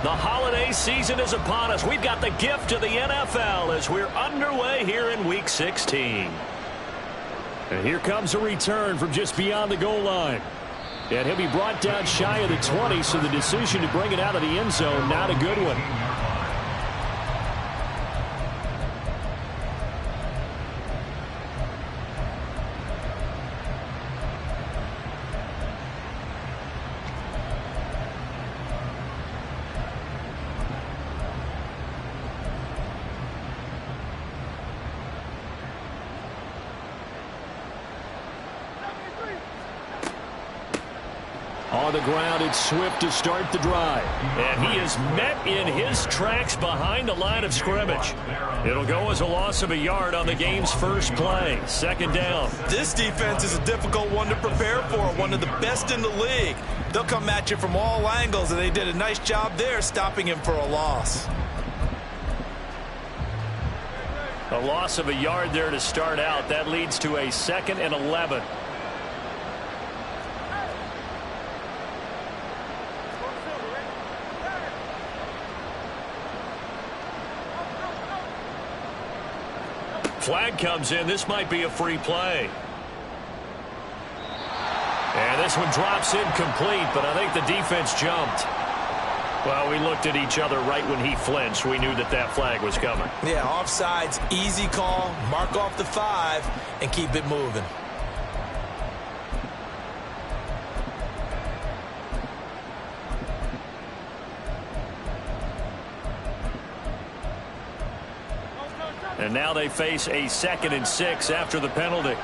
The holiday season is upon us. We've got the gift of the NFL as we're underway here in Week 16. And here comes a return from just beyond the goal line. And he'll be brought down shy of the 20, so the decision to bring it out of the end zone, not a good one. On the ground, it's Swift to start the drive. And he is met in his tracks behind the line of scrimmage. It'll go as a loss of a yard on the game's first play. Second down. This defense is a difficult one to prepare for, one of the best in the league. They'll come at you from all angles, and they did a nice job there stopping him for a loss. A loss of a yard there to start out. That leads to a 2nd and 11. Flag comes in. This might be a free play. And this one drops incomplete, but I think the defense jumped. Well, we looked at each other right when he flinched. We knew that that flag was coming. Yeah, offsides, easy call. Mark off the 5 and keep it moving. And now they face a 2nd and 6 after the penalty.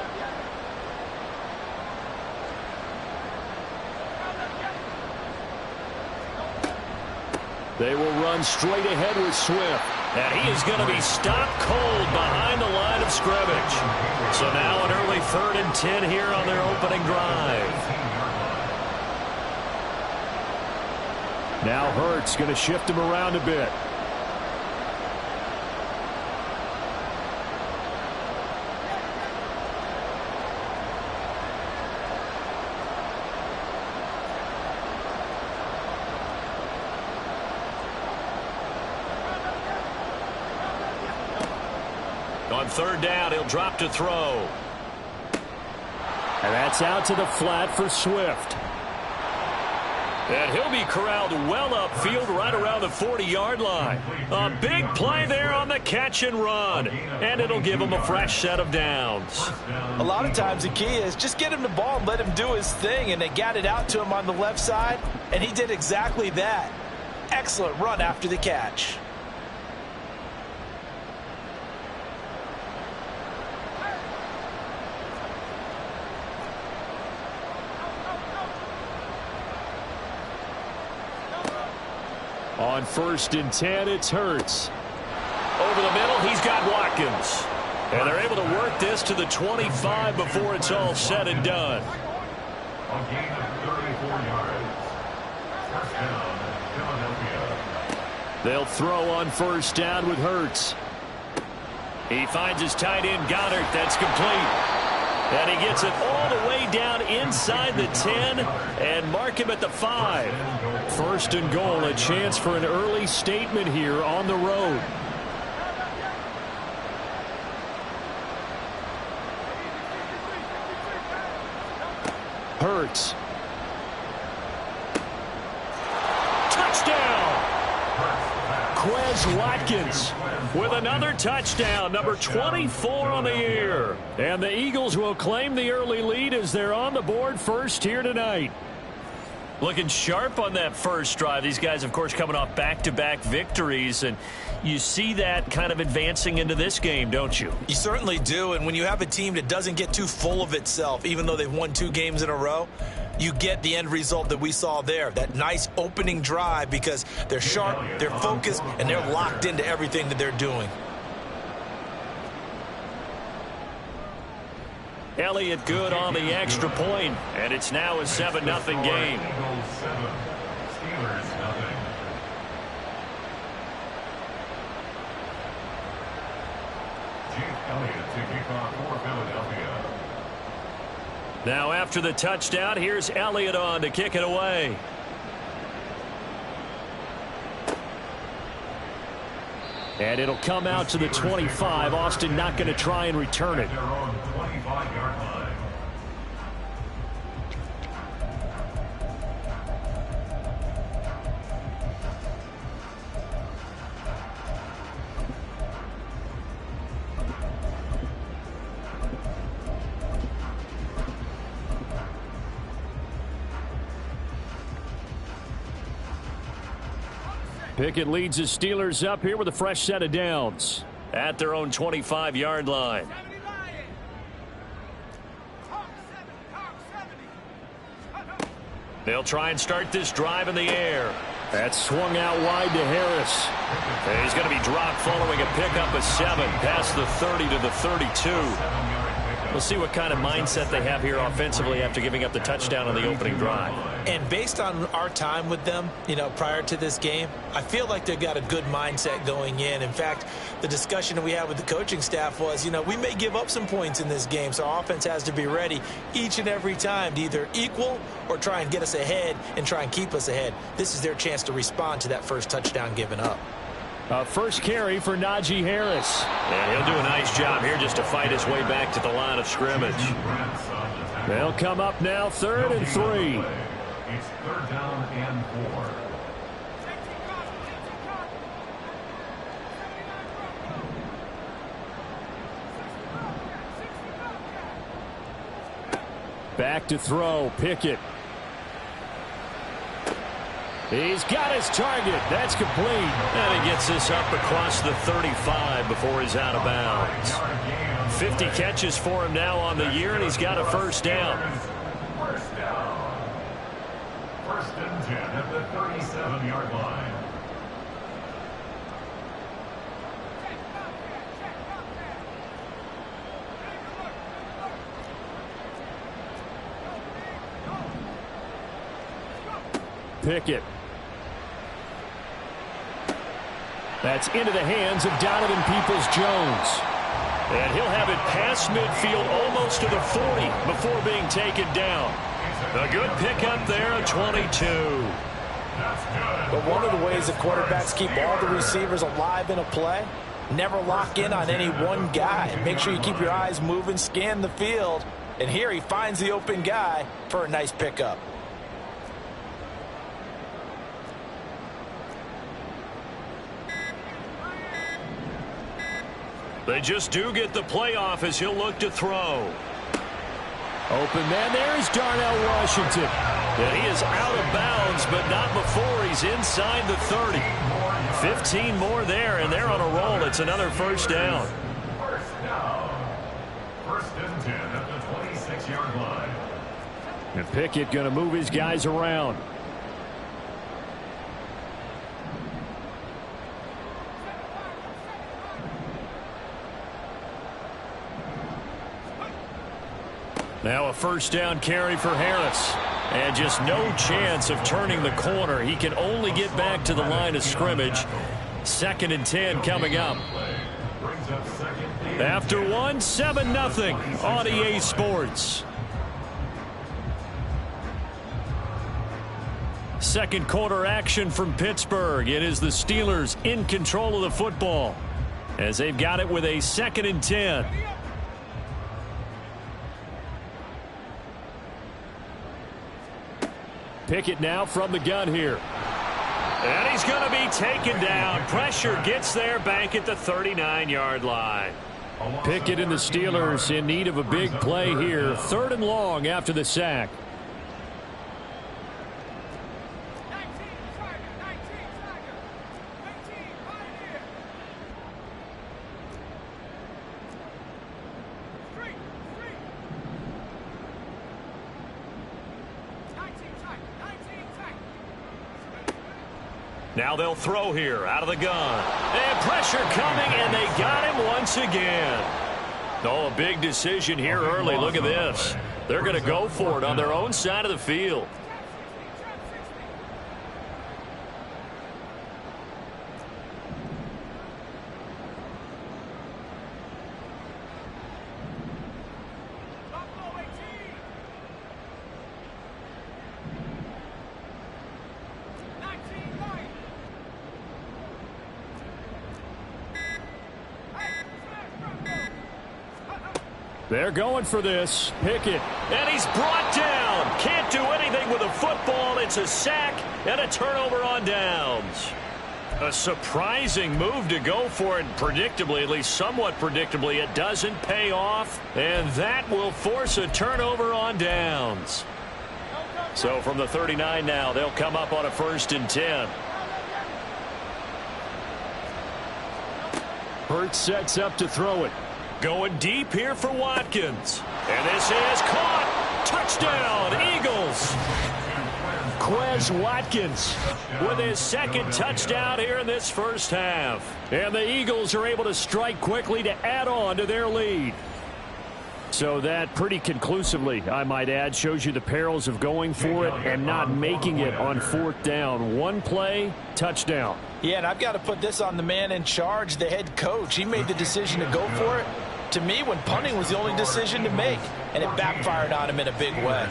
They will run straight ahead with Swift. And he is going to be stopped cold behind the line of scrimmage. So now an early 3rd and 10 here on their opening drive. Now Hurts going to shift him around a bit. On 3rd down, he'll drop to throw. And that's out to the flat for Swift. And he'll be corralled well upfield right around the 40-yard line. A big play there on the catch and run. And it'll give him a fresh set of downs. A lot of times the key is just get him the ball and let him do his thing. And they got it out to him on the left side. And he did exactly that. Excellent run after the catch. On 1st and 10, it's Hurts. Over the middle, he's got Watkins. And they're able to work this to the 25 before it's all said and done. A gain of 34 yards. First down, Philadelphia. They'll throw on 1st down with Hurts. He finds his tight end, Goddard. That's complete. And he gets it all the way down inside the 10 and mark him at the 5. 1st and goal, a chance for an early statement here on the road. Hurts. Touchdown! Quez Watkins with another touchdown, number 24 on the year. And the Eagles will claim the early lead as they're on the board first here tonight. Looking sharp on that first drive. These guys, of course, coming off back-to-back victories, and you see that kind of advancing into this game, don't you? You certainly do, and when you have a team that doesn't get too full of itself, even though they've won 2 games in a row, you get the end result that we saw there, that nice opening drive, because they're sharp, they're focused, and they're locked into everything that they're doing. Elliott good on the extra point, and it's now a 7-0 game. Eagles 7, Steelers nothing. Jake Elliott to kick off for Philadelphia. Now after the touchdown, here's Elliott on to kick it away. And it'll come out to the 25. Austin not going to try and return it. Their own 25-yard line. Pickett leads his Steelers up here with a fresh set of downs. At their own 25-yard line. They'll try and start this drive in the air. That swung out wide to Harris. And he's going to be dropped following a pickup of 7 past the 30 to the 32. We'll see what kind of mindset they have here offensively after giving up the touchdown on the opening drive. And based on our time with them, prior to this game, I feel like they've got a good mindset going in. In fact, the discussion that we had with the coaching staff was, we may give up some points in this game, so our offense has to be ready each and every time to either equal or try and get us ahead and try and keep us ahead. This is their chance to respond to that first touchdown given up. First carry for Najee Harris. And he'll do a nice job here just to fight his way back to the line of scrimmage. They'll come up now 3rd and 3. It's 3rd down and 4. Back to throw, Pickett. He's got his target. That's complete. And he gets this up across the 35 before he's out of bounds. 50 catches for him now on the year, and he's got a first down. First down. 1st and 10 at the 37-yard line. Pickett. That's into the hands of Donovan Peoples-Jones. And he'll have it past midfield almost to the 40 before being taken down. A good pickup there at 22. But one of the ways the quarterbacks keep all the receivers alive in a play, never lock in on any one guy. Make sure you keep your eyes moving, scan the field. And here he finds the open guy for a nice pickup. They just do get the playoff as he'll look to throw. Open man, there's Darnell Washington. And he is out of bounds, but not before he's inside the 30. 15 more there, and they're on a roll. It's another first down. First down. 1st and 10 at the 26-yard line. And Pickett going to move his guys around. Now a first down carry for Harris. And just no chance of turning the corner. He can only get back to the line of scrimmage. 2nd and 10 coming up. After 7-0 on EA Sports. Second quarter action from Pittsburgh. It is the Steelers in control of the football as they've got it with a 2nd and 10. Pickett now from the gun here. And he's going to be taken down. Pressure gets there back at the 39-yard line. Pickett and the Steelers in need of a big play here. 3rd and long after the sack. Now they'll throw here out of the gun. And pressure coming, and they got him once again. Oh, a big decision here early. Look at this. They're going to go for it on their own side of the field. They're going for this. Pickett. And he's brought down. Can't do anything with a football. It's a sack and a turnover on downs. A surprising move to go for it. Predictably, at least somewhat predictably, it doesn't pay off. And that will force a turnover on downs. So from the 39 now, they'll come up on a 1st and 10. Hurts sets up to throw it. Going deep here for Watkins. And this is caught. Touchdown, Eagles. Quez Watkins With his 2nd touchdown here in this first half. And the Eagles are able to strike quickly to add on to their lead. So that pretty conclusively, I might add, shows you the perils of going for it and not making it on 4th down. One play, touchdown. Yeah, and I've got to put this on the man in charge, the head coach. He made the decision to go for it. To me, when punting was the only decision to make, and it backfired on him in a big way.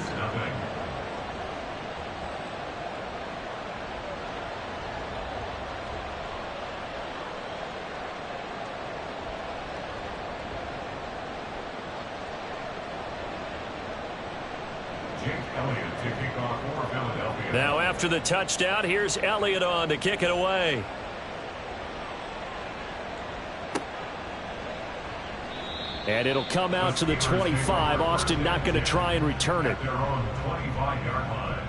Now after the touchdown, here's Elliott on to kick it away. And it'll come out to the 25. Austin not going to try and return it. They're on the 25-yard line.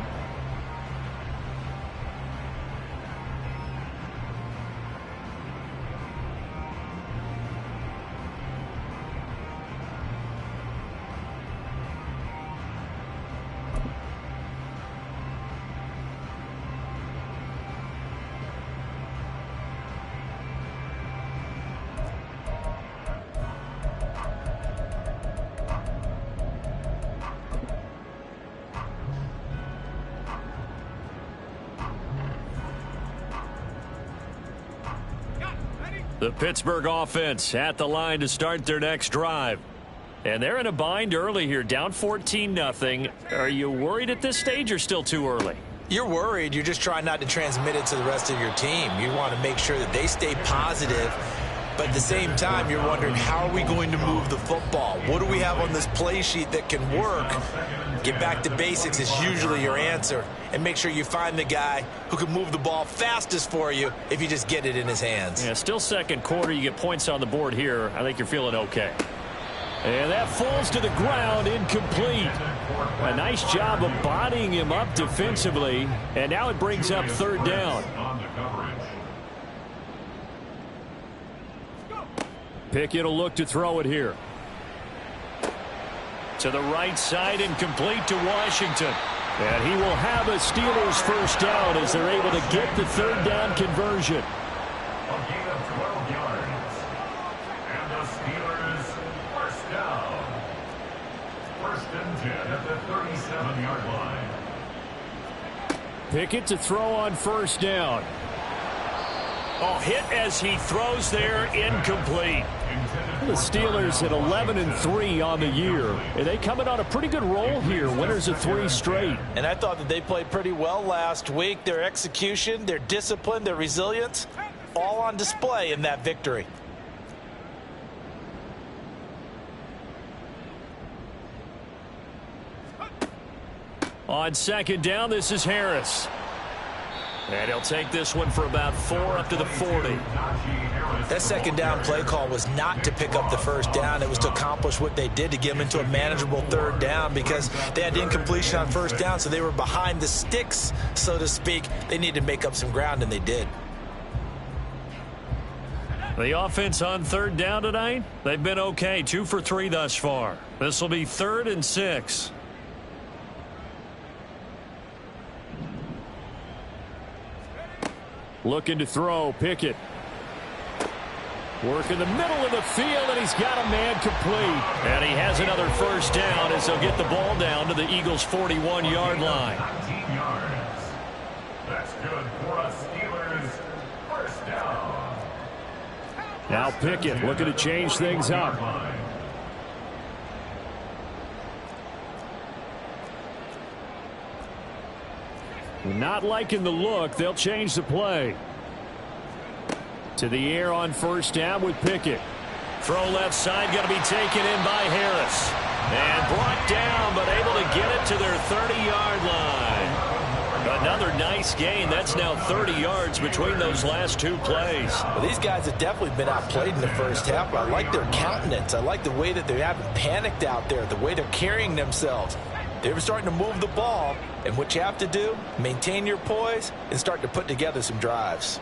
The Pittsburgh offense at the line to start their next drive. And they're in a bind early here, down 14-0. Are you worried at this stage or still too early? You're worried. You're just trying not to transmit it to the rest of your team. You want to make sure that they stay positive. But at the same time, you're wondering, how are we going to move the football? What do we have on this play sheet that can work? Get back to basics is usually your answer. And make sure you find the guy who can move the ball fastest for you if you just get it in his hands. Yeah, still 2nd quarter. You get points on the board here. I think you're feeling okay. And that falls to the ground, incomplete. A nice job of bodying him up defensively. And now it brings up 3rd down. Pickett will look to throw it here. To the right side, incomplete to Washington. And he will have a Steelers 1st down as they're able to get the 3rd down conversion. A gain of 12 yards. And the Steelers 1st down. 1st and 10 at the 37-yard line. Pickett to throw on 1st down. Oh, hit as he throws there, incomplete. The Steelers at 11-3 on the year. And they coming on a pretty good roll here. Winners of 3 straight. And I thought that they played pretty well last week. Their execution, their discipline, their resilience, all on display in that victory. On 2nd down, this is Harris. And he'll take this one for about 4 up to the 40. That 2nd down play call was not to pick up the 1st down. It was to accomplish what they did, to get them into a manageable 3rd down, because they had incompletion on 1st down, so they were behind the sticks, so to speak. They needed to make up some ground, and they did. The offense on 3rd down tonight, they've been okay. 2 for 3 thus far. This will be 3rd and 6. Looking to throw, Pickett. Work in the middle of the field, and he's got a man complete. And he has another 1st down as they'll get the ball down to the Eagles' 41-yard line. 19 yards. That's good for a Steelers 1st down. Now Pickett looking to change things up. Not liking the look. They'll change the play. To the air on 1st down with Pickett. Throw left side, going to be taken in by Harris. And brought down, but able to get it to their 30-yard line. Another nice gain. That's now 30 yards between those last two plays. Well, these guys have definitely been outplayed in the first half, but I like their countenance. I like the way that they haven't panicked out there, the way they're carrying themselves. They're starting to move the ball, and what you have to do, maintain your poise and start to put together some drives.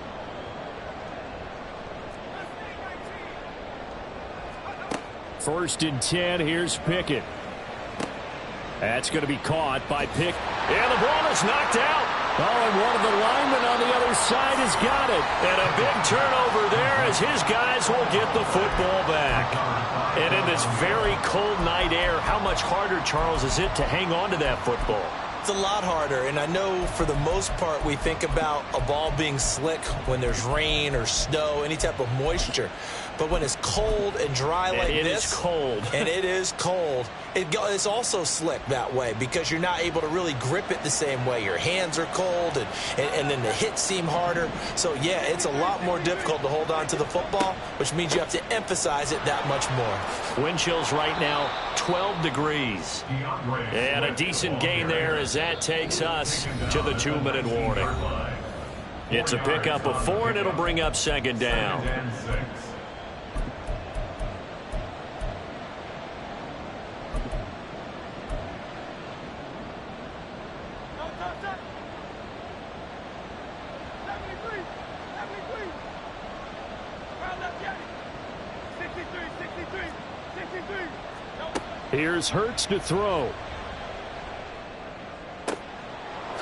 First and 10, here's Pickett. That's going to be caught by Pickett. And the ball is knocked out. Oh, and one of the linemen on the other side has got it. And a big turnover there as his guys will get the football back. And in this very cold night air, how much harder, Charles, is it to hang on to that football? It's a lot harder, and I know for the most part we think about a ball being slick when there's rain or snow, any type of moisture. But when it's cold and dry like this, it is cold. And it is cold, it's also slick that way because you're not able to really grip it the same way. Your hands are cold, and then the hits seem harder. So, yeah, it's a lot more difficult to hold on to the football, which means you have to emphasize it that much more. Wind chills right now, 12 degrees. And a decent gain there as that takes us to the 2-minute warning. It's a pickup of 4, and it'll bring up second down. Here's Hurts to throw.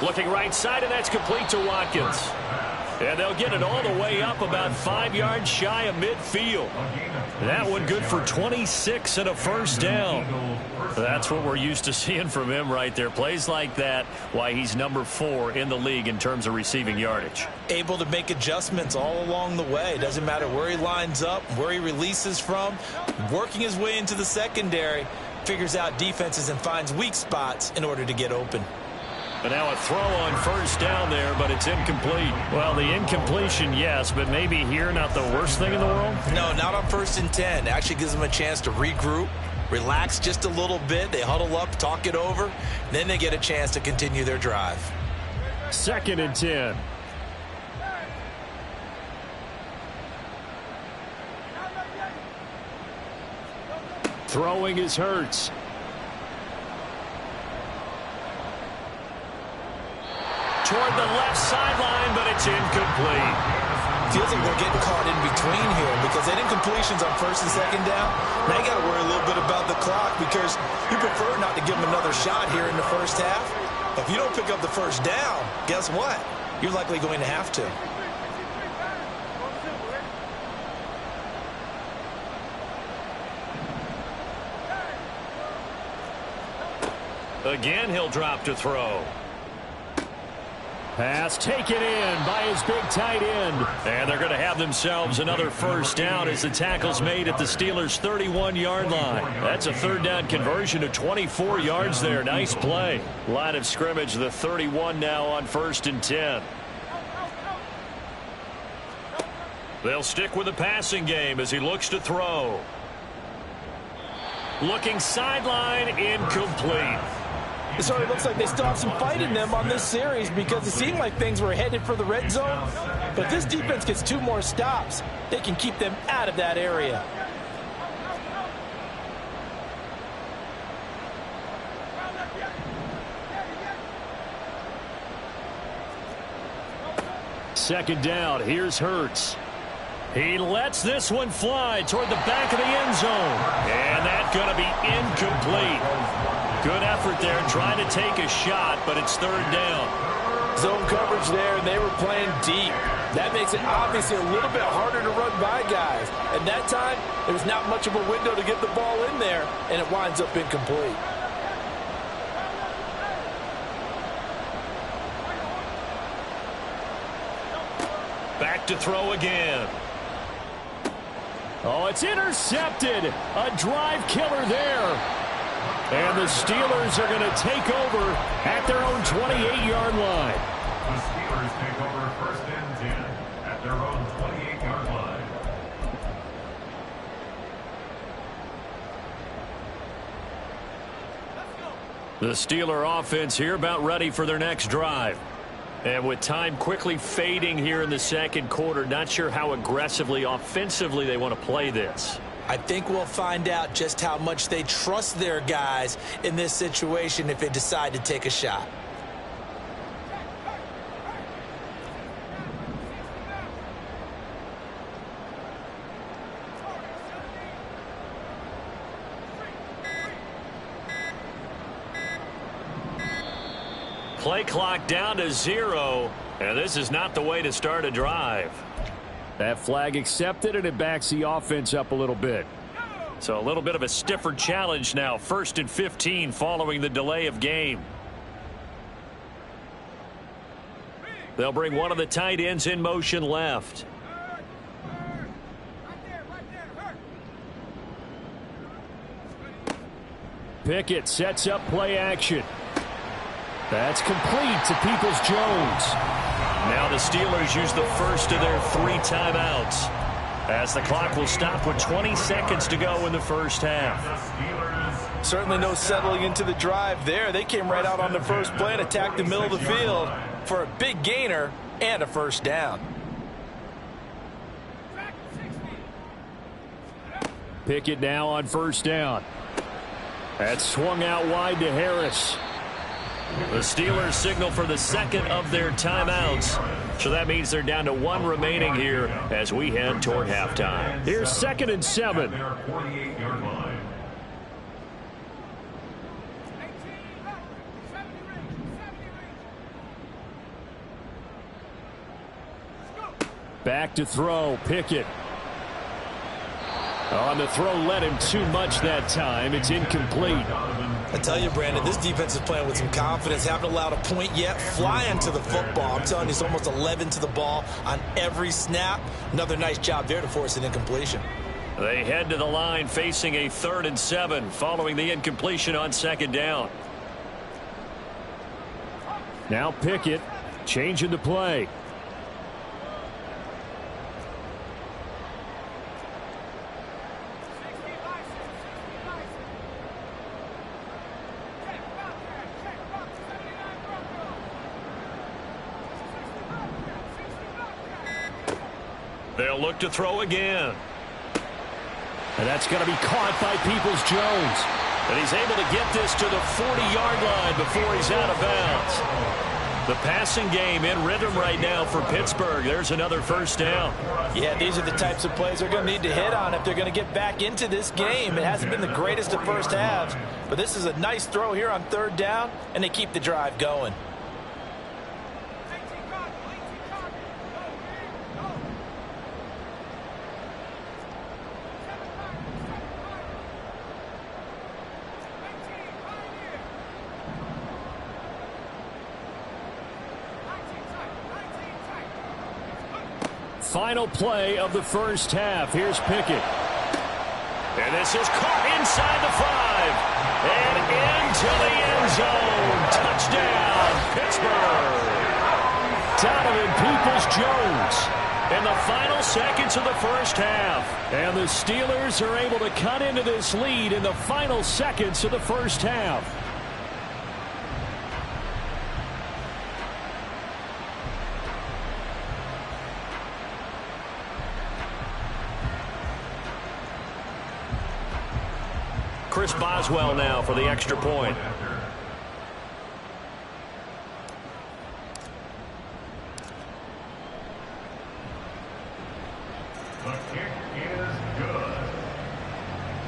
Looking right side, and that's complete to Watkins. And they'll get it all the way up about 5 yards shy of midfield. That one good for 26 and a first down. That's what we're used to seeing from him right there. Plays like that, why he's number 4 in the league in terms of receiving yardage. Able to make adjustments all along the way. Doesn't matter where he lines up, where he releases from. Working his way into the secondary, figures out defenses and finds weak spots in order to get open. But now a throw on first down there, but it's incomplete. Well, the incompletion, yes, but maybe here not the worst thing in the world? No, not on 1st and 10. It actually gives them a chance to regroup, relax just a little bit. They huddle up, talk it over, then they get a chance to continue their drive. 2nd and 10. Throwing is Hurts. Toward the left sideline, but it's incomplete. Feels like they're getting caught in between here because they didn't incompletions on 1st and 2nd down. Now you got to worry a little bit about the clock because you prefer not to give them another shot here in the first half. If you don't pick up the first down, guess what? You're likely going to have to. Again, he'll drop to throw. Pass taken in by his big tight end. And they're going to have themselves another first down as the tackle's made at the Steelers' 31-yard line. That's a 3rd down conversion of 24 yards there. Nice play. Line of scrimmage, the 31 now on 1st and 10. They'll stick with the passing game as he looks to throw. Looking sideline, incomplete. It sort of looks like they still have some fight in them on this series because it seemed like things were headed for the red zone. But this defense gets 2 more stops. They can keep them out of that area. Second down, here's Hurts. He lets this one fly toward the back of the end zone. And that's going to be incomplete. Good effort there, trying to take a shot, but it's 3rd down. Zone coverage there, and they were playing deep. That makes it obviously a little bit harder to run by guys. And that time, there was not much of a window to get the ball in there, and it winds up incomplete. Back to throw again. Oh, it's intercepted. A drive killer there. And the Steelers are going to take over at their own 28-yard line. The Steelers take over 1st and 10 at their own 28-yard line. The Steeler offense here about ready for their next drive. And with time quickly fading here in the second quarter, not sure how aggressively, offensively they want to play this. I think we'll find out just how much they trust their guys in this situation if they decide to take a shot. Play clock down to 0, and this is not the way to start a drive. That flag accepted, and it backs the offense up a little bit. So a little bit of a stiffer challenge now. 1st and 15 following the delay of game. They'll bring one of the tight ends in motion left. Pickett sets up play action. That's complete to Peoples-Jones. Now the Steelers use the first of their 3 timeouts, as the clock will stop with 20 seconds to go in the first half. Certainly no settling into the drive there. They came right out on the first play and attacked the middle of the field for a big gainer and a first down. Pickett now on first down. That's swung out wide to Harris. The Steelers signal for the second of their timeouts. So that means they're down to 1 remaining here as we head toward halftime. Here's 2nd and 7. Back to throw, Pickett. On the throw, led him too much that time. It's incomplete. I tell you, Brandon, this defense is playing with some confidence. Haven't allowed a point yet. Flying to the football. I'm telling you, it's almost 11 to the ball on every snap. Another nice job there to force an incompletion. They head to the line facing a 3rd and 7 following the incompletion on 2nd down. Now Pickett changing the play. They'll look to throw again. And that's going to be caught by Peoples-Jones. And he's able to get this to the 40-yard line before he's out of bounds. The passing game in rhythm right now for Pittsburgh. There's another first down. Yeah, these are the types of plays they're going to need to hit on if they're going to get back into this game. It hasn't been the greatest of first halves, but this is a nice throw here on 3rd down, and they keep the drive going. Final play of the first half. Here's Pickett. And this is caught inside the 5. And into the end zone. Touchdown, Pittsburgh. Donovan Peoples-Jones. In the final seconds of the first half. And the Steelers are able to cut into this lead in the final seconds of the first half. Chris Boswell now for the extra point. The kick is good.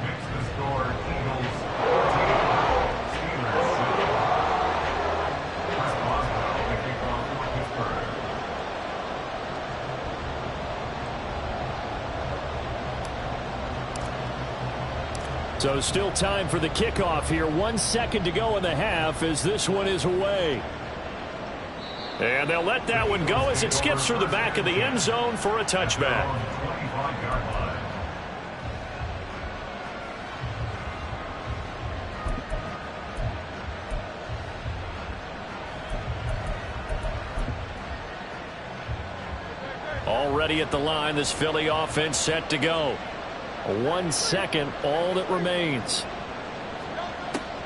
Makes the score Eagles 14, Steelers 7. Chris Boswell, the kickoff for Pittsburgh. So still time for the kickoff here. 1 second to go in the half as this one is away. And they'll let that one go as it skips through the back of the end zone for a touchback. 25-yard line. Already at the line, this Philly offense set to go. 1 second, all that remains.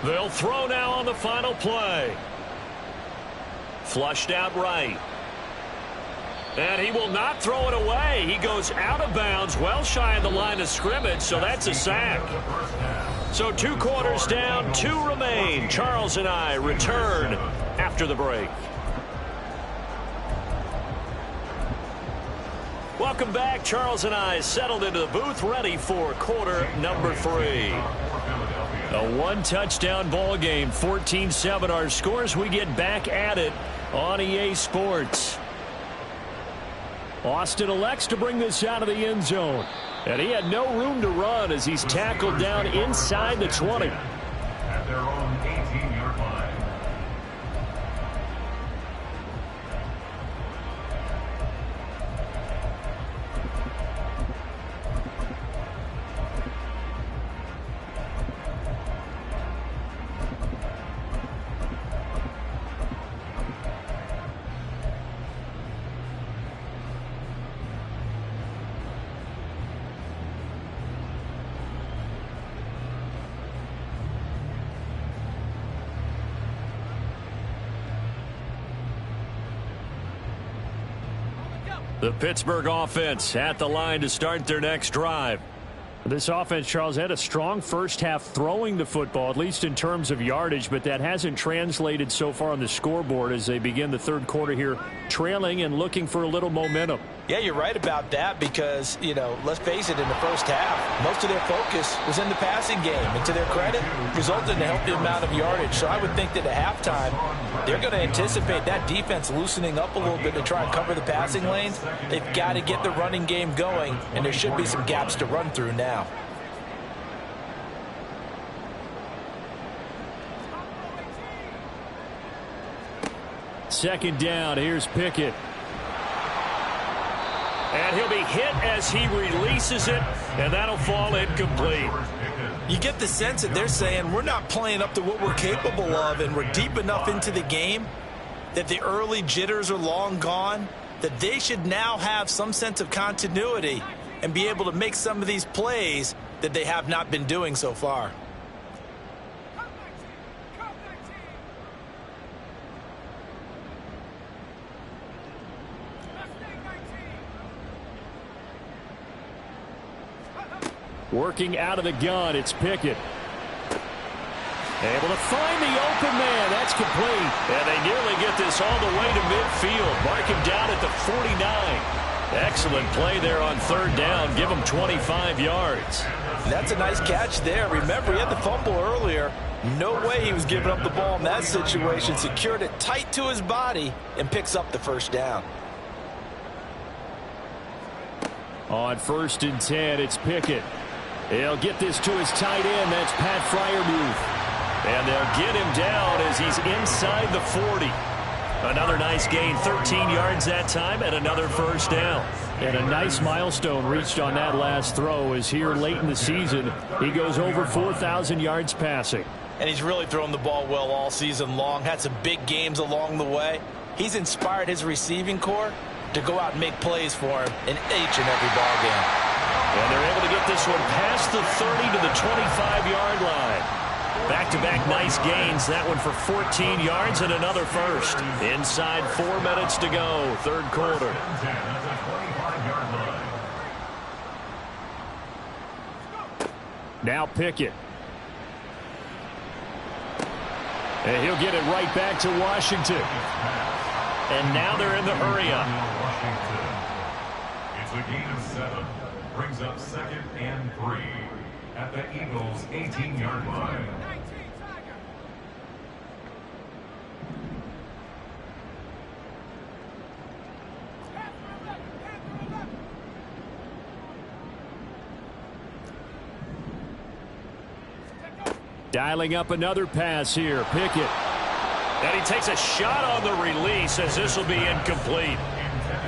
They'll throw now on the final play. Flushed out right. And he will not throw it away. He goes out of bounds, well shy of the line of scrimmage, so that's a sack. So 2 quarters down, 2 remain. Charles and I return after the break. Welcome back. Charles and I settled into the booth, ready for quarter number 3. A 1-touchdown ball game, 14-7 our scores. We get back at it on EA Sports. Austin elects to bring this out of the end zone. And he had no room to run as he's tackled down inside the 20. At their own 18-yard line. The Pittsburgh offense at the line to start their next drive. This offense, Charles, had a strong first half throwing the football, at least in terms of yardage, but that hasn't translated so far on the scoreboard as they begin the third quarter here, trailing and looking for a little momentum. Yeah, you're right about that because, you know, let's face it, in the first half, most of their focus was in the passing game. And to their credit, resulted in a healthy amount of yardage. So I would think that at halftime, they're going to anticipate that defense loosening up a little bit to try and cover the passing lanes. They've got to get the running game going, and there should be some gaps to run through now. Second down, here's Pickett. And he'll be hit as he releases it, and that'll fall incomplete. You get the sense that they're saying we're not playing up to what we're capable of, and we're deep enough into the game that the early jitters are long gone, that they should now have some sense of continuity and be able to make some of these plays that they have not been doing so far. Working out of the gun, it's Pickett. Able to find the open man. That's complete. And they nearly get this all the way to midfield. Mark him down at the 49. Excellent play there on third down. Give him 25 yards. That's a nice catch there. Remember, he had the fumble earlier. No way he was giving up the ball in that situation. Secured it tight to his body and picks up the first down. On 1st and 10, it's Pickett. He'll get this to his tight end. That's Pat Freiermuth. And they'll get him down as he's inside the 40. Another nice gain, 13 yards that time, and another first down. And a nice milestone reached on that last throw as here late in the season, he goes over 4,000 yards passing. And he's really thrown the ball well all season long. Had some big games along the way. He's inspired his receiving corps to go out and make plays for him in each and every ball game. And they're able to get this one past the 30 to the 25-yard line. Back-to-back nice gains. That one for 14 yards and another first. Inside 4 minutes to go, third quarter. Now Pickett. And he'll get it right back to Washington. And now they're in the hurry-up. It's a gain of 7. Brings up 2nd and 3 at the Eagles' 18-yard line. Dialing up another pass here. Pickett. And he takes a shot on the release as this will be incomplete.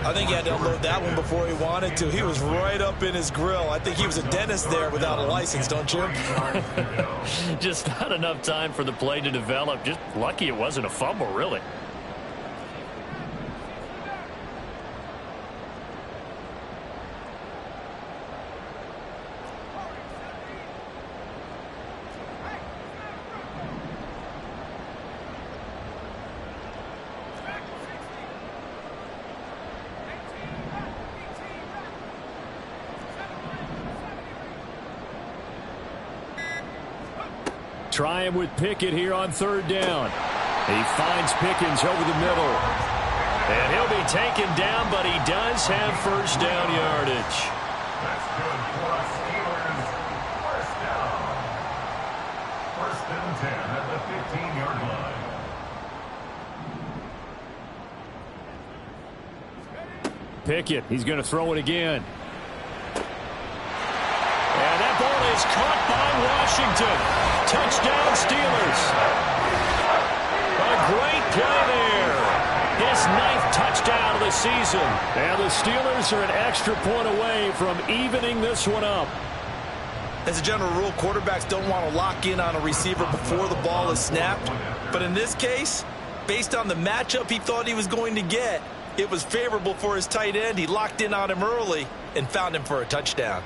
I think he had to unload that one before he wanted to. He was right up in his grill. I think he was a dentist there without a license, don't you? Just not enough time for the play to develop. Just lucky it wasn't a fumble, really. Trying with Pickett here on third down. He finds Pickens over the middle. And he'll be taken down, but he does have first down yardage. That's good for us Steelers. First down. First and 10 at the 15-yard line. Pickett, he's going to throw it again. And that ball is caught by Washington. Touchdown, Steelers. A great play there. His 9th touchdown of the season. And the Steelers are an extra point away from evening this one up. As a general rule, quarterbacks don't want to lock in on a receiver before the ball is snapped. But in this case, based on the matchup he thought he was going to get, it was favorable for his tight end. He locked in on him early and found him for a touchdown.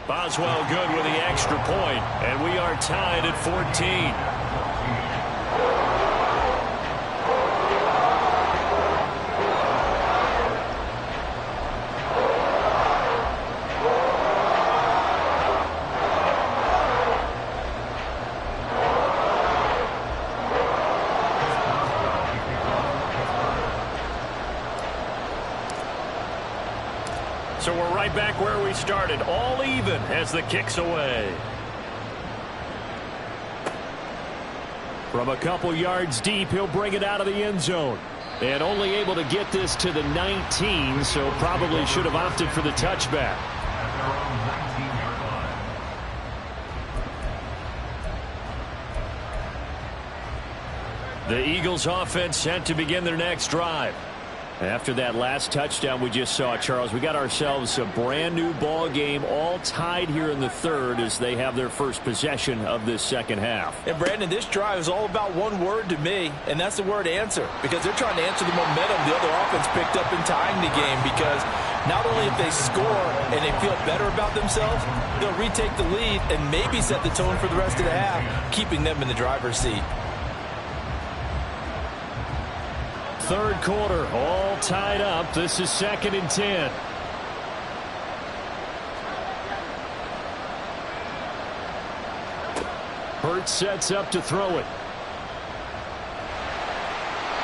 Boswell good with the extra point, and we are tied at 14. So we're right back where we started, all even as the kick's away. From a couple yards deep, he'll bring it out of the end zone. And only able to get this to the 19, so probably should have opted for the touchback. At their own 19-yard line. The Eagles offense set to begin their next drive. After that last touchdown we just saw, Charles, we got ourselves a brand new ball game, all tied here in the third as they have their first possession of this second half. And Brandon, this drive is all about one word to me, and that's the word answer, because they're trying to answer the momentum the other offense picked up in tying the game, because not only if they score and they feel better about themselves, they'll retake the lead and maybe set the tone for the rest of the half, keeping them in the driver's seat. Third quarter, all tied up. This is 2nd and 10. Hurts sets up to throw it.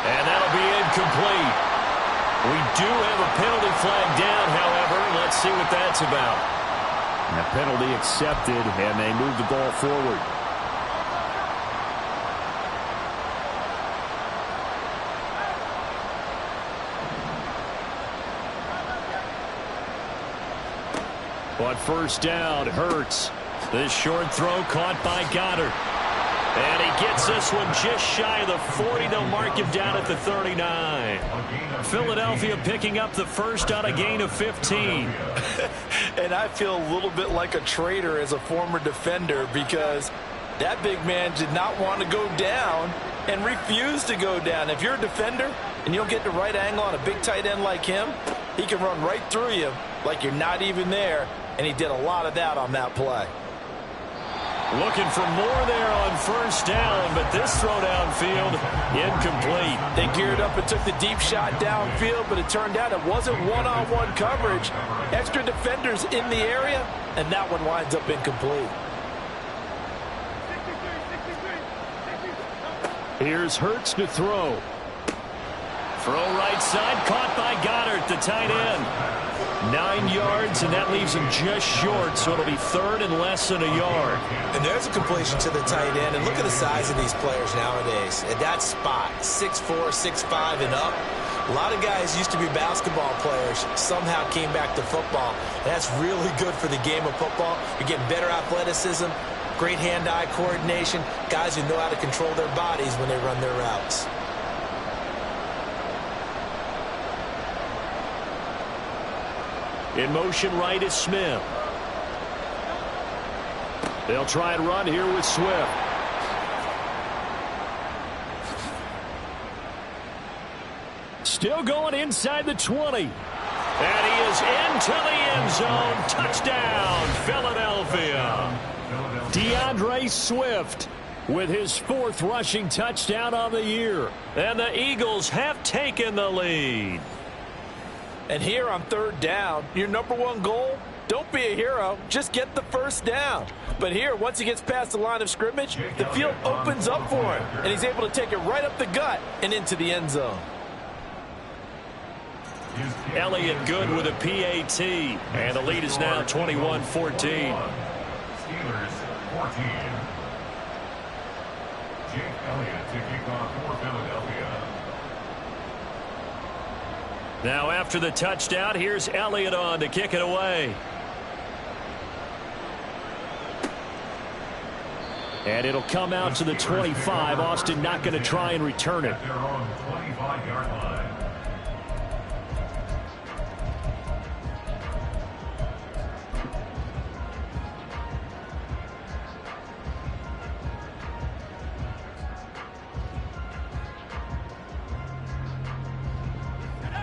And that'll be incomplete. We do have a penalty flag down, however. Let's see what that's about. A penalty accepted, and they move the ball forward. On first down, Hurts. This short throw caught by Goddard. And he gets this one just shy of the 40. They'll mark him down at the 39. Philadelphia picking up the first on a gain of 15. And I feel a little bit like a traitor as a former defender, because that big man did not want to go down and refused to go down. If you're a defender and you'll get the right angle on a big tight end like him, he can run right through you like you're not even there. And he did a lot of that on that play. Looking for more there on first down, but this throw downfield incomplete. They geared up and took the deep shot downfield, but it turned out it wasn't one-on-one coverage. Extra defenders in the area, and that one winds up incomplete. Here's Hurts to throw. Throw right side, caught by Goddard, the tight end. 9 yards, and that leaves him just short, so it'll be third and less than a yard. And there's a completion to the tight end, and look at the size of these players nowadays. At that spot, 6'4", 6'5", and up. A lot of guys used to be basketball players, somehow came back to football. That's really good for the game of football. You're getting better athleticism, great hand-eye coordination, guys who know how to control their bodies when they run their routes. In motion right is Smith. They'll try and run here with Swift. Still going inside the 20. And he is into the end zone. Touchdown, Philadelphia. DeAndre Swift with his 4th rushing touchdown on the year. And the Eagles have taken the lead. And here on third down, your number one goal, Don't be a hero. Just get the first down. But here, once he gets past the line of scrimmage, the field opens up for him, and he's able to take it right up the gut and into the end zone. Elliott good with a PAT, and the lead is now 21-14. Steelers 14. Jake Elliott to kick off for Philadelphia. Now after the touchdown, here's Elliott on to kick it away. And it'll come out to the 25. Austin not going to try and return it. They're on the 25-yard line.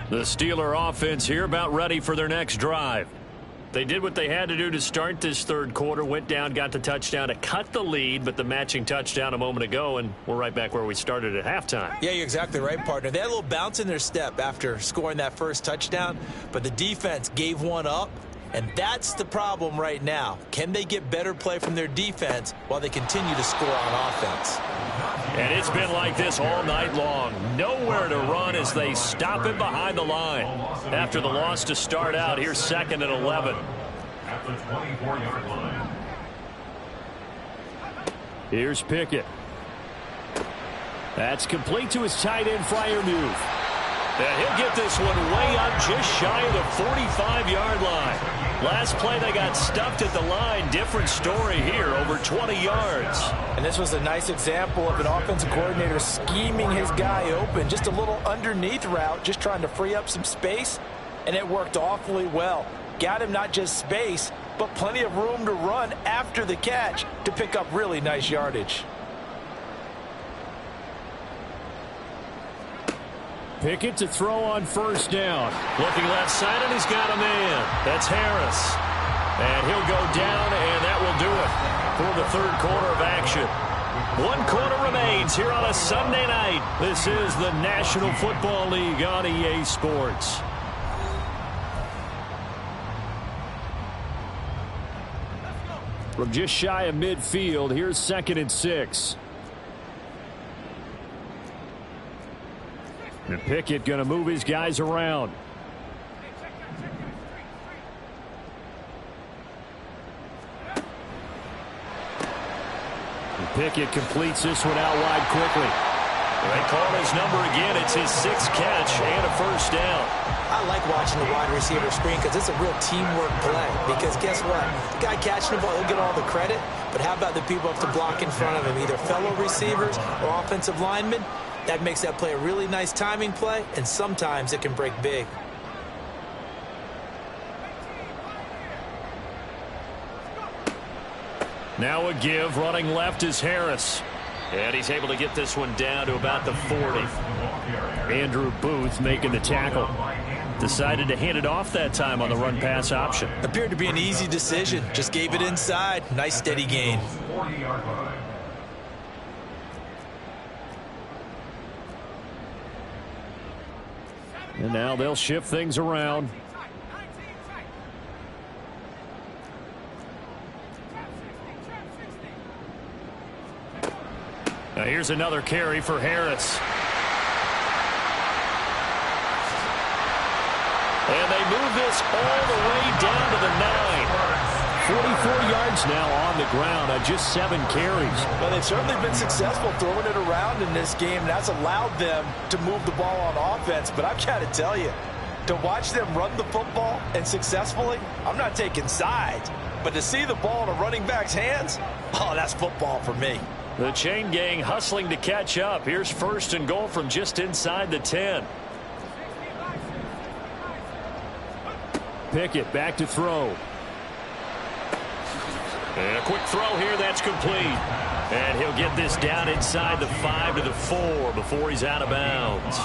The Steeler offense here about ready for their next drive. They did what they had to do to start this third quarter, went down, got the touchdown to cut the lead, but the matching touchdown a moment ago, and we're right back where we started at halftime. Yeah, you're exactly right, partner. They had a little bounce in their step after scoring that first touchdown, but the defense gave one up, and that's the problem right now. Can they get better play from their defense while they continue to score on offense? And it's been like this all night long. Nowhere to run as they stop it behind the line. After the loss to start out, here's 2nd and 11. At the 24-yard line. Here's Pickett. That's complete to his tight end, Freiermuth. And he'll get this one way up just shy of the 45-yard line. Last play, they got stuffed at the line. Different story here, over 20 yards. And this was a nice example of an offensive coordinator scheming his guy open. Just a little underneath route, just trying to free up some space, and it worked awfully well. Got him not just space, but plenty of room to run after the catch to pick up really nice yardage. Pickett to throw on first down. Looking left side, and he's got a man. That's Harris. And he'll go down, and that will do it for the third quarter of action. 1 quarter remains here on a Sunday night. This is the National Football League on EA Sports. From just shy of midfield, here's 2nd and 6. And Pickett going to move his guys around. And Pickett completes this one out wide quickly. They call his number again. It's his 6th catch and a first down. I like watching the wide receiver screen because it's a real teamwork play. Because guess what? The guy catching the ball, he'll get all the credit. But how about the people who have to block in front of him, either fellow receivers or offensive linemen? That makes that play a really nice timing play, and sometimes it can break big. Now a give. Running left is Harris. And he's able to get this one down to about the 40. Andrew Booth making the tackle. Decided to hand it off that time on the run-pass option. Appeared to be an easy decision. Just gave it inside. Nice steady gain. 40-yard line. And now they'll shift things around. Now here's another carry for Harris. And they move this all the way down to the 9. 44 yards now on the ground on just 7 carries. Well, they've certainly been successful throwing it around in this game. That's allowed them to move the ball on offense. But I've got to tell you, to watch them run the football and successfully, I'm not taking sides. But to see the ball in a running back's hands, oh, that's football for me. The chain gang hustling to catch up. Here's 1st and goal from just inside the 10. Pickett back to throw. And a quick throw here, that's complete. And he'll get this down inside the 5 to the 4 before he's out of bounds.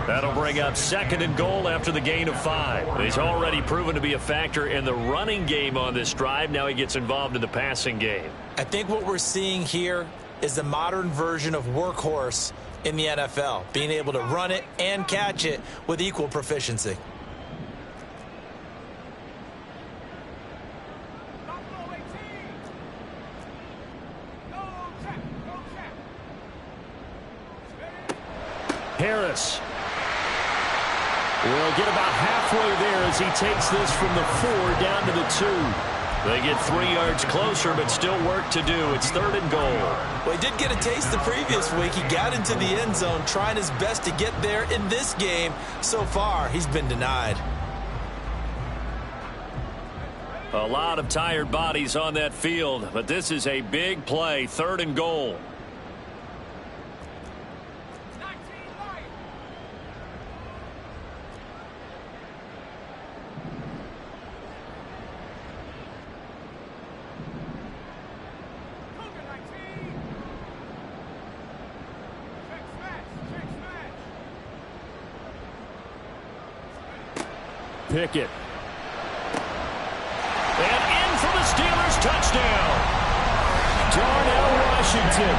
That'll bring up 2nd and goal after the gain of 5. He's already proven to be a factor in the running game on this drive. Now he gets involved in the passing game. I think what we're seeing here is the modern version of workhorse in the NFL, being able to run it and catch it with equal proficiency. Harris will get about halfway there as he takes this from the 4 down to the 2. They get 3 yards closer, but still work to do. It's 3rd and goal. Well, he did get a taste the previous week. He got into the end zone, trying his best to get there in this game. So far, he's been denied. A lot of tired bodies on that field, but this is a big play, 3rd and goal. Pickett. And in for the Steelers, touchdown. Darnell Washington.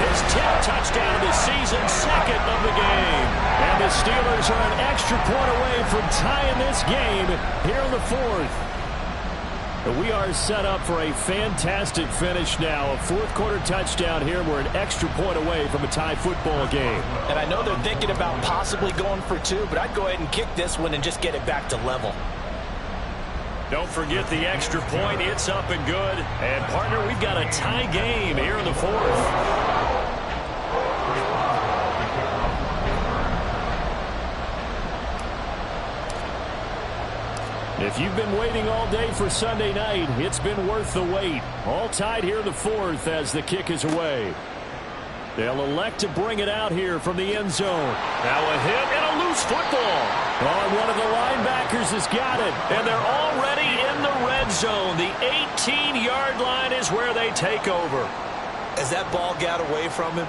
His 10th touchdown of the season, 2nd of the game. And the Steelers are an extra point away from tying this game here in the 4th. We are set up for a fantastic finish now. A 4th quarter touchdown here. We're an extra point away from a tie football game. And I know they're thinking about possibly going for 2, but I'd go ahead and kick this one and just get it back to level. Don't forget the extra point. It's up and good. And, partner, we've got a tie game here in the 4th. If you've been waiting all day for Sunday night, it's been worth the wait. All tied here in the 4th as the kick is away. They'll elect to bring it out here from the end zone. Now a hit and a loose football. Oh, one of the linebackers has got it. And they're already in the red zone. The 18-yard line is where they take over. As that ball got away from him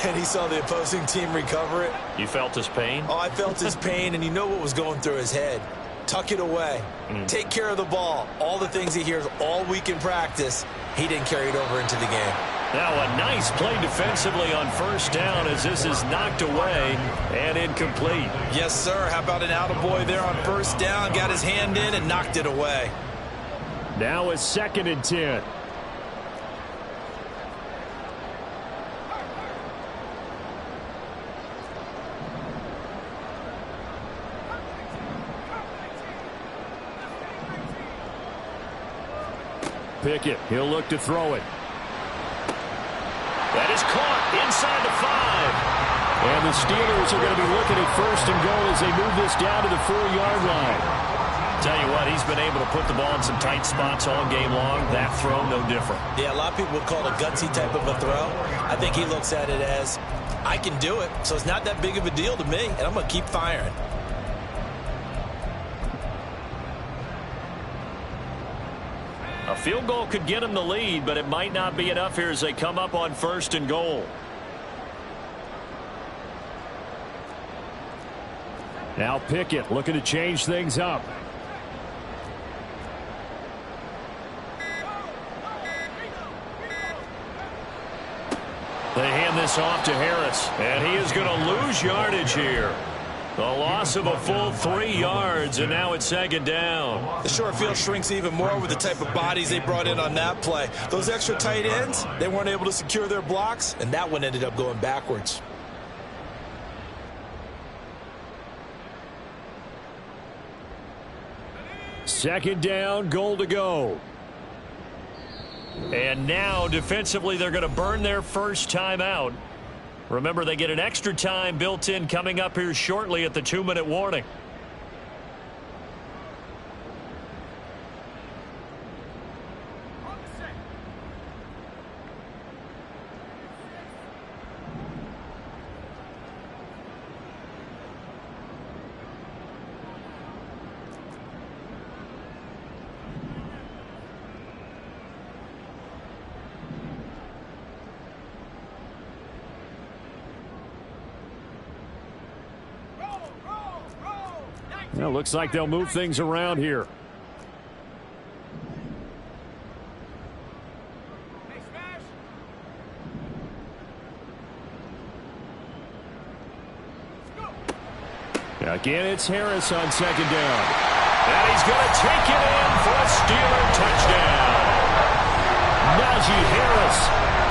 and he saw the opposing team recover it. You felt his pain? Oh, I felt his pain, and you know what was going through his head. Tuck it away. Take care of the ball. All the things he hears all week in practice, he didn't carry it over into the game. Now a nice play defensively on 1st down as this is knocked away and incomplete. Yes, sir. How about an attaboy there on 1st down? Got his hand in and knocked it away. Now a 2nd and 10. Pickett, he'll look to throw it. That is caught inside the 5. And the Steelers are going to be looking at 1st and goal as they move this down to the 4-yard line. Tell you what, he's been able to put the ball in some tight spots all game long. That throw, no different. Yeah, a lot of people would call it a gutsy type of a throw. I think he looks at it as, I can do it, so it's not that big of a deal to me, and I'm going to keep firing. A field goal could get him the lead, but it might not be enough here as they come up on 1st and goal. Now Pickett looking to change things up. They hand this off to Harris, and he is going to lose yardage here. The loss of a full 3 yards, and now it's 2nd down. The short field shrinks even more with the type of bodies they brought in on that play. Those extra tight ends, they weren't able to secure their blocks, and that one ended up going backwards. Second down, goal to go. And now, defensively, they're going to burn their first time out. Remember, they get an extra time built in coming up here shortly at the 2-minute warning. Well, looks like they'll move things around here. Again, it's Harris on 2nd down. And he's going to take it in for a Steeler touchdown. Najee Harris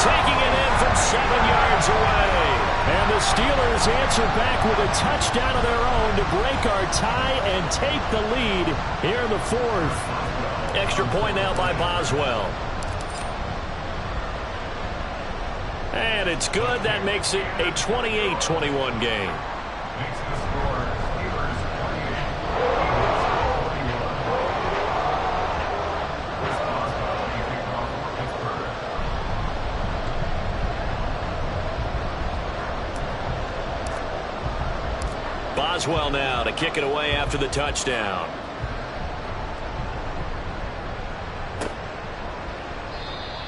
taking it in from 7 yards away. And the Steelers answer back with a touchdown of their own to break our tie and take the lead here in the fourth. Extra point now by Boswell. And it's good. That makes it a 28-21 game. Makes the score Steelers 28. Chris Boswell, he kicked off for Pittsburgh. Boswell now to kick it away after the touchdown.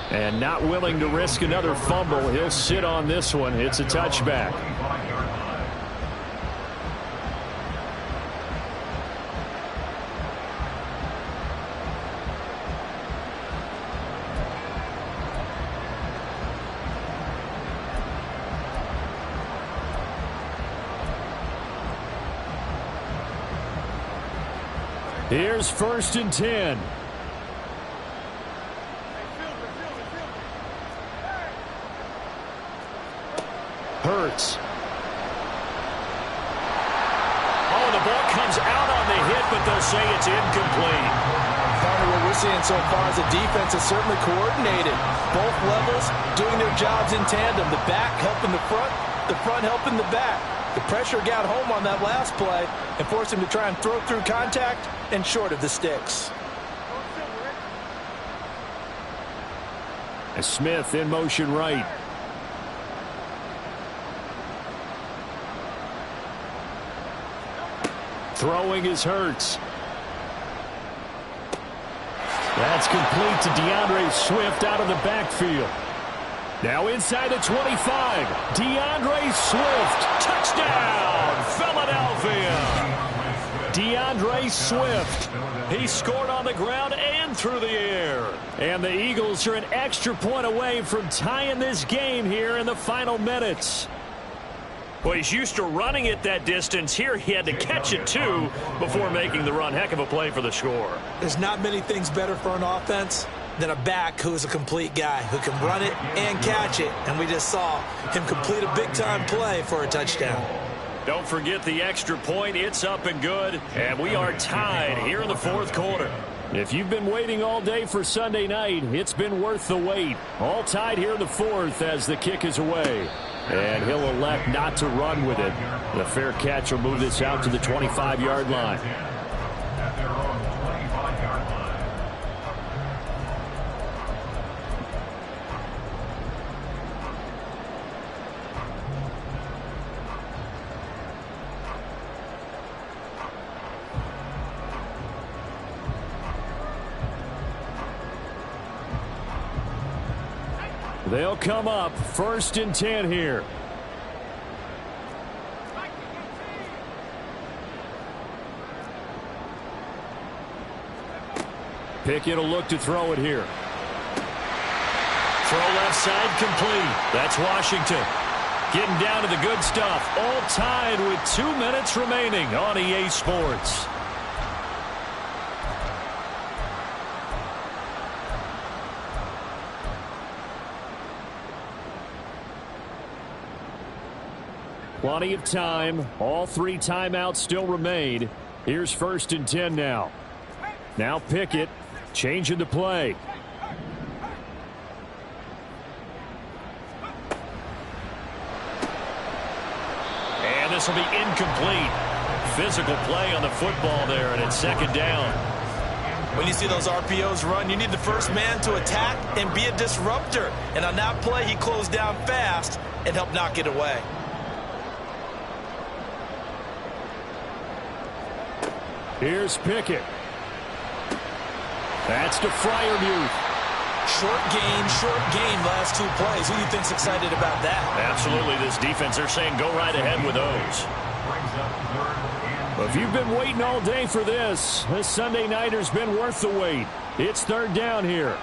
And not willing to risk another fumble. He'll sit on this one. It's a touchback. Here's 1st and 10. Hurts. Oh, the ball comes out on the hit, but they'll say it's incomplete. Partner, what we're seeing so far is the defense is certainly coordinated. Both levels doing their jobs in tandem. The back helping the front helping the back. The pressure got home on that last play and forced him to try and throw through contact and short of the sticks. And Smith in motion right. Throwing is Hurts. That's complete to DeAndre Swift out of the backfield. Now inside the 25. DeAndre Swift. Touchdown, Philadelphia. DeAndre Swift. He scored on the ground and through the air. And the Eagles are an extra point away from tying this game here in the final minutes. Well, he's used to running it that distance. Here he had to catch it, too, before making the run. Heck of a play for the score. There's not many things better for an offense than a back who's a complete guy, who can run it and catch it. And we just saw him complete a big-time play for a touchdown. Don't forget the extra point. It's up and good. And we are tied here in the fourth quarter. If you've been waiting all day for Sunday night, it's been worth the wait. All tied here in the fourth as the kick is away. And he'll elect not to run with it. The fair catch will move this out to the 25-yard line. At their own 25-yard line. They'll come up 1st and 10 here. Pickett will look to throw it here. Throw left side complete. That's Washington. Getting down to the good stuff. All tied with 2 minutes remaining on EA Sports. Plenty of time. All 3 timeouts still remain. Here's 1st and 10 now. Now Pickett changing the play. And this will be incomplete. Physical play on the football there, and it's 2nd down. When you see those RPOs run, you need the first man to attack and be a disruptor. And on that play, he closed down fast and helped knock it away. Here's Pickett. That's to Freiermuth. Short gain, last 2 plays. Who do you think's excited about that? Absolutely, this defense, they're saying go right ahead with those. Well, if you've been waiting all day for this Sunday nighter's been worth the wait. It's 3rd down here.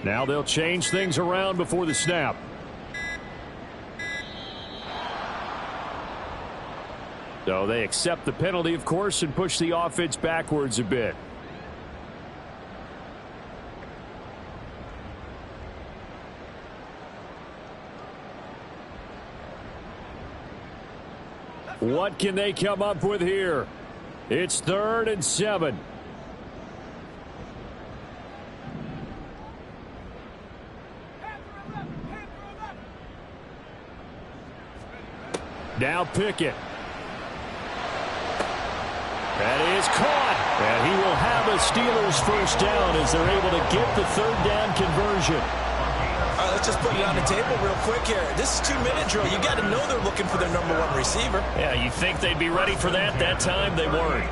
Now they'll change things around before the snap. So they accept the penalty, of course, and push the offense backwards a bit. What can they come up with here? It's 3rd and 7. Now Pickett. That is caught. And he will have a Steelers first down as they're able to get the 3rd down conversion. All right, let's just put it on the table real quick here. This is 2-minute drill. You got to know they're looking for their number 1 receiver. Yeah, you think they'd be ready for that? That time they weren't.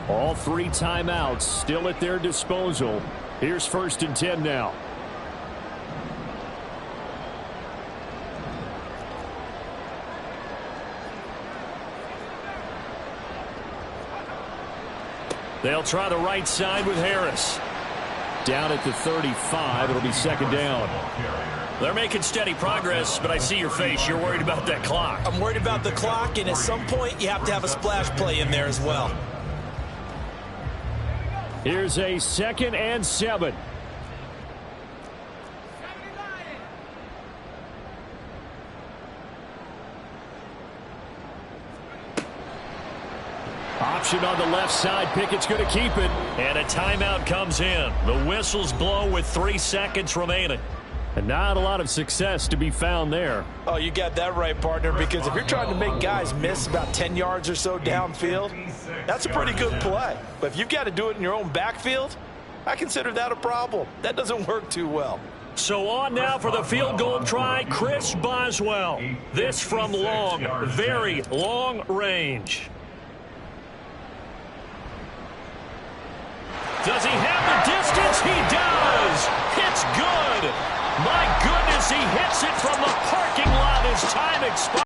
All 3 timeouts still at their disposal. Here's 1st and 10 now. They'll try the right side with Harris. Down at the 35, it'll be 2nd down. They're making steady progress, but I see your face. You're worried about that clock. I'm worried about the clock, and at some point you have to have a splash play in there as well. Here's a 2nd and 7. Option on the left side. Pickett's going to keep it. And a timeout comes in. The whistles blow with 3 seconds remaining. And not a lot of success to be found there. Oh, you got that right, partner, because if you're trying to make guys miss about 10 yards or so downfield, that's a pretty good play. But if you've got to do it in your own backfield, I consider that a problem. That doesn't work too well. So on now for the field goal try, Chris Boswell. This from long, very long range. Does he have the distance? He does. It's good. My goodness, he hits it from the parking lot as time expires.